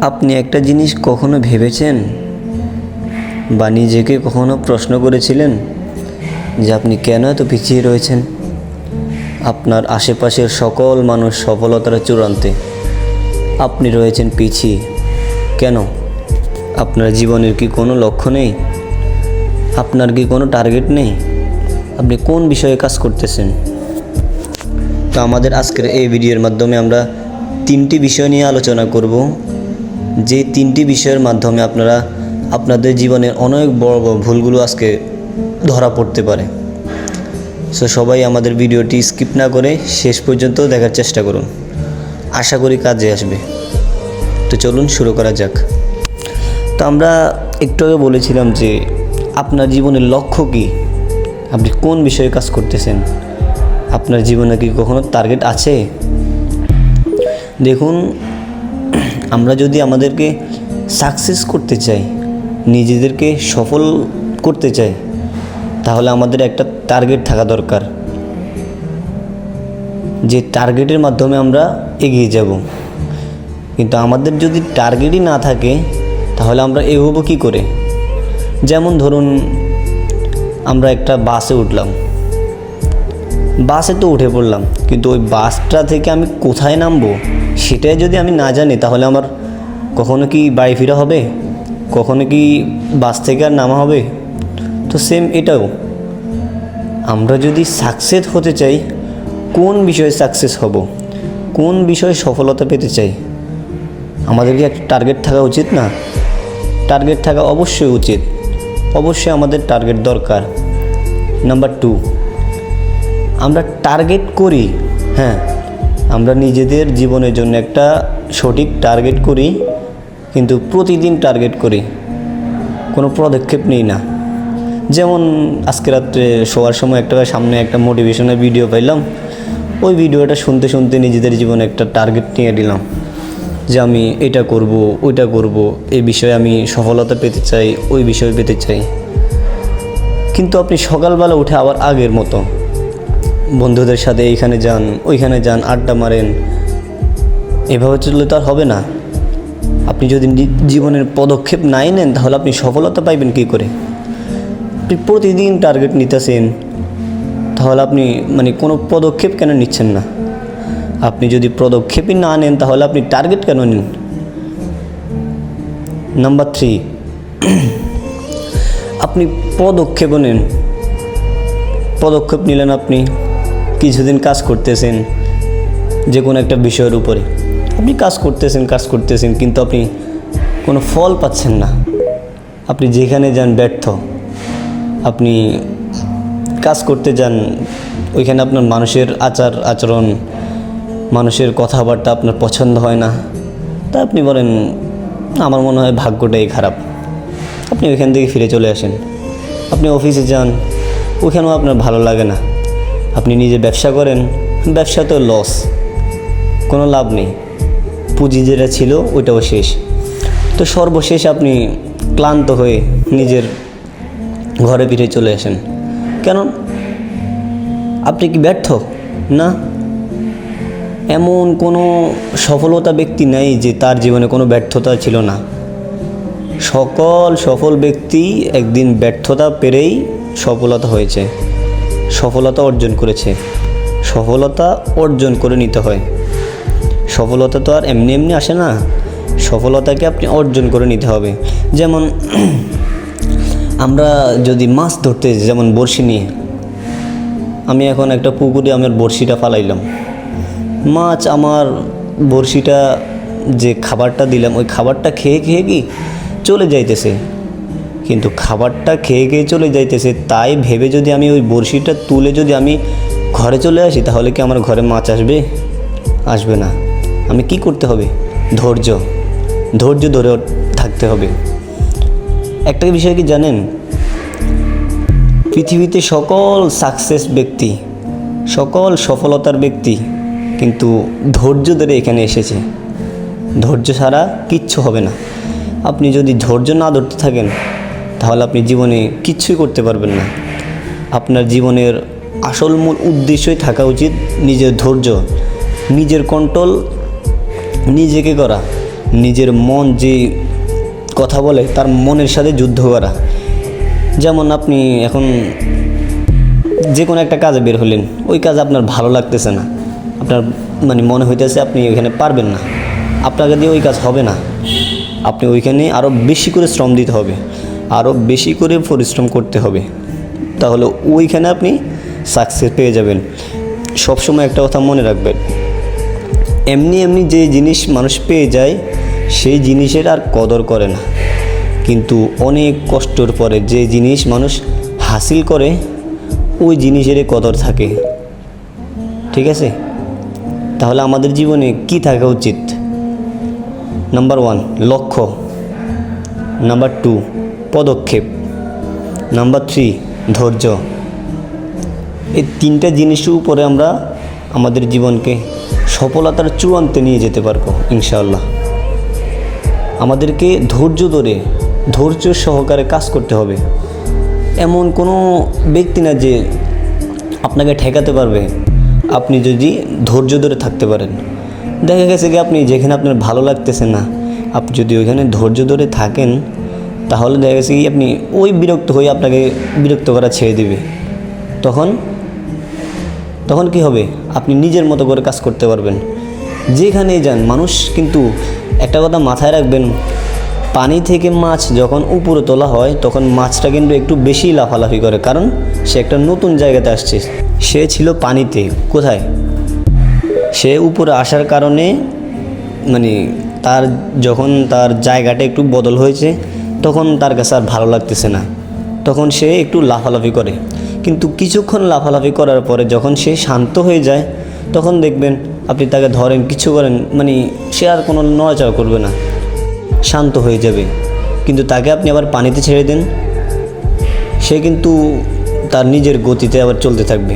আপনি একটা জিনিস কখনো ভেবেছেন বা নিজেকে কখনো প্রশ্ন করেছিলেন যে আপনি কেন এত পিছিয়ে রয়েছেন? আপনার আশেপাশের সকল মানুষ সফলতার চূড়ান্তে, আপনি রয়েছেন পিছিয়ে কেন? আপনার জীবনের কি কোনো লক্ষ্য নেই? আপনার কি কোনো টার্গেট নেই? আপনি কোন বিষয়ে কাজ করতেছেন? তো আমাদের আজকের এই ভিডিওর মাধ্যমে আমরা 3টি বিষয় নিয়ে আলোচনা করব, যে 3টি বিষয়ের মাধ্যমে আপনারা আপনাদের জীবনের অনেক বড় বড় ভুলগুলো আজকে ধরা পড়তে পারে। সো সবাই আমাদের ভিডিওটি স্কিপ না করে শেষ পর্যন্ত দেখার চেষ্টা করুন, আশা করি কাজে আসবে। তো চলুন শুরু করা যাক। তো আমরা একটু আগে বলেছিলাম যে আপনার জীবনের লক্ষ্য কী, আপনি কোন বিষয়ে কাজ করতেছেন, আপনার জীবনে কি কখনো টার্গেট আছে? দেখুন, আমরা যদি আমাদেরকে সাকসেস করতে চাই, নিজেদেরকে সফল করতে চাই, তাহলে আমাদের একটা টার্গেট থাকা দরকার, যে টার্গেটের মাধ্যমে আমরা এগিয়ে যাব। কিন্তু আমাদের যদি টার্গেটই না থাকে তাহলে আমরা এগোবো কী করে? যেমন ধরুন, আমরা একটা বাসে উঠলাম, বাসে তো উঠে পড়লাম, কিন্তু ওই বাসটা থেকে আমি কোথায় নামবো সেটাই যদি আমি না জানি, তাহলে আমার কখনো কি বাড়ি ফেরা হবে? কখনো কি বাস থেকে আর নামা হবে? তো সেম এটাও, আমরা যদি সাকসেস হতে চাই, কোন বিষয়ে সাকসেস হব, কোন বিষয়ে সফলতা পেতে চাই, আমাদেরকে একটা টার্গেট থাকা উচিত না? টার্গেট থাকা অবশ্যই উচিত, অবশ্যই আমাদের টার্গেট দরকার। নাম্বার 2, আমরা টার্গেট করি, হ্যাঁ, আমরা নিজেদের জীবনের জন্য একটা সঠিক টার্গেট করি, কিন্তু প্রতিদিন টার্গেট করি, কোনো পদক্ষেপ নিই না। যেমন আজকে রাত্রে শোয়ার সময় সামনে একটা মোটিভেশনের ভিডিও পাইলাম, ওই ভিডিওটা শুনতে শুনতে নিজেদের জীবনে একটা টার্গেট নিয়ে দিলাম যে আমি এটা করব, ওইটা করব, এই বিষয়ে আমি সফলতা পেতে চাই, ওই বিষয়ে পেতে চাই। কিন্তু আপনি সকালবেলা উঠে আবার আগের মতো বন্ধুদের সাথে এইখানে যান, ওইখানে যান, আড্ডা মারেন, এভাবে চললে তো আর হবে না। আপনি যদি জীবনের পদক্ষেপ নাই নেন তাহলে আপনি সফলতা পাইবেন কী করে? আপনি প্রতিদিন টার্গেট নিতেছেন, তাহলে আপনি কোনো পদক্ষেপ কেন নিচ্ছেন না? আপনি যদি পদক্ষেপই না নেন তাহলে আপনি টার্গেট কেন নেন? নাম্বার 3, আপনি পদক্ষেপ নেন। পদক্ষেপ নিলেন, আপনি কিছুদিন কাজ করতেছেন যে কোনো একটা বিষয়ের উপরে, আপনি কাজ করতেছেন কিন্তু আপনি কোনো ফল পাচ্ছেন না। আপনি যেখানে যান ব্যর্থ। আপনি কাজ করতে যান, ওইখানে আপনার মানুষের আচরণ, মানুষের কথাবার্তা আপনার পছন্দ হয় না, তা আপনি বলেন আমার মনে হয় ভাগ্যটাই খারাপ, আপনি ওইখান থেকে ফিরে চলে আসেন। আপনি অফিসে যান, ওখানেও আপনার ভালো লাগে না। আপনি নিজে ব্যবসা করেন, ব্যবসা তো লস, কোনো লাভ নেই, পুঁজি যেটা ছিল ওইটাও শেষ। তো সর্বশেষ আপনি ক্লান্ত হয়ে নিজের ঘরে ফিরে চলে আসেন। কেন? আপনি কি ব্যর্থ? না, এমন কোনো সফলতা ব্যক্তি নেই যে তার জীবনে কোনো ব্যর্থতা ছিল না। সকল সফল ব্যক্তি একদিন ব্যর্থতা পেরেই সফলতা হয়েছে, সফলতা অর্জন করেছে। সফলতা অর্জন করে নিতে হয়, সফলতা তো আর এমনি এমনি আসে না, সফলতাকে আপনি অর্জন করে নিতে হবে। যেমন আমরা যদি মাছ ধরতে, যেমন বড়শি নিয়ে, আমি এখন একটা পুকুরে আমার বড়শিটা ফালাইলাম, মাছ আমার বড়শিটা যে খাবারটা দিলাম ওই খাবারটা খেয়ে খেয়ে কি চলে যাইতেছে, কিন্তু খাবারটা খেয়ে খেয়ে চলে যাইতেছে তাই ভেবে যদি আমি ওই বড়শিটা তুলে যদি আমি ঘরে চলে আসি, তাহলে কি আমার ঘরে মাছ আসবে? আসবে না। আমি কি করতে হবে? ধৈর্য ধরে থাকতে হবে। একটা বিষয় কি জানেন, পৃথিবীতে সকল সাকসেস ব্যক্তি, সকল সফলতার ব্যক্তি কিন্তু ধৈর্য ধরে এখানে এসেছে। ধৈর্য ছাড়া কিচ্ছু হবে না। আপনি যদি ধৈর্য না ধরতে থাকেন তাহলে আপনি জীবনে কিচ্ছুই করতে পারবেন না। আপনার জীবনের আসল মূল উদ্দেশ্যই থাকা উচিত নিজের ধৈর্য, নিজের কন্ট্রোল নিজেকে করা, নিজের মন যে কথা বলে তার মনের সাথে যুদ্ধ করা। যেমন আপনি এখন যে কোনো একটা কাজে বের হলেন, ওই কাজ আপনার ভালো লাগতেছে না, আপনার মানে মনে হইতেছে আপনি ওইখানে পারবেন না, আপনাকে দিয়ে ওই কাজ হবে না, আপনি ওইখানে আরও বেশি করে শ্রম দিতে হবে, আরও বেশি করে পরিশ্রম করতে হবে, তাহলে ওইখানে আপনি সাকসেস পেয়ে যাবেন। সবসময় একটা কথা মনে রাখবেন, এমনি এমনি যে জিনিস মানুষ পেয়ে যায় সেই জিনিসের আর কদর করে না, কিন্তু অনেক কষ্টর পরে যে জিনিস মানুষ হাসিল করে ওই জিনিসেরই কদর থাকে। ঠিক আছে? তাহলে আমাদের জীবনে কি থাকা উচিত? নাম্বার 1 লক্ষ্য, নাম্বার 2 পদক্ষেপ, নাম্বার 3 ধৈর্য। এই 3টা জিনিসের উপরে আমরা আমাদের জীবনকে সফলতার চূড়ান্তে নিয়ে যেতে পারবো ইনশাআল্লাহ। আমাদেরকে ধৈর্য সহকারে কাজ করতে হবে। এমন কোনো ব্যক্তি না যে আপনাকে ঠেকাতে পারবে আপনি যদি ধৈর্য ধরে থাকতে পারেন। দেখা গেছে কি আপনি যেখানে আপনার ভালো লাগতেছে না, আপনি যদি ওইখানে ধৈর্য ধরে থাকেন তাহলে দেখা গেছে কি আপনি ওই বিরক্ত হয়ে আপনাকে বিরক্ত করা ছেড়ে দেবে। তখন কি হবে? আপনি নিজের মতো করে কাজ করতে পারবেন। যেখানেই যান মানুষ, কিন্তু একটা কথা মাথায় রাখবেন, পানি থেকে মাছ যখন উপরে তোলা হয় তখন মাছটা কিন্তু একটু বেশি লাফালাফি করে, কারণ সে একটা নতুন জায়গাতে আসছে। সে ছিল পানিতে, কোথায়? সে উপরে আসার কারণে মানে যখন তার জায়গাটা একটু বদল হয়েছে তখন তার কাছে আর ভালো লাগতেছে না, তখন সে একটু লাফালাফি করে। কিন্তু কিছুক্ষণ লাফালাফি করার পরে যখন সে শান্ত হয়ে যায় তখন দেখবেন আপনি তাকে ধরেন, কিছু করেন, মানে সে আর কোনো নড়াচড়া করবে না, শান্ত হয়ে যাবে। কিন্তু তাকে আপনি আবার পানিতে ছেড়ে দেন, সে কিন্তু তার নিজের গতিতে আবার চলতে থাকবে।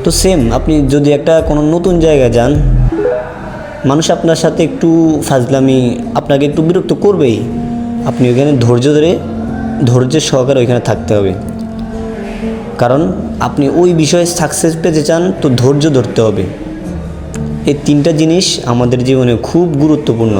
তো সেম, আপনি যদি একটা কোনো নতুন জায়গায় যান, মানুষ আপনার সাথে একটু ফাজলামি, আপনাকে একটু বিরক্ত করবেই। আপনি ওইখানে ধৈর্যের সহকারে ওইখানে থাকতে হবে, কারণ আপনি ওই বিষয়ে সাকসেস পেতে চান তো ধৈর্য ধরতে হবে। এই 3টা জিনিস আমাদের জীবনে খুব গুরুত্বপূর্ণ।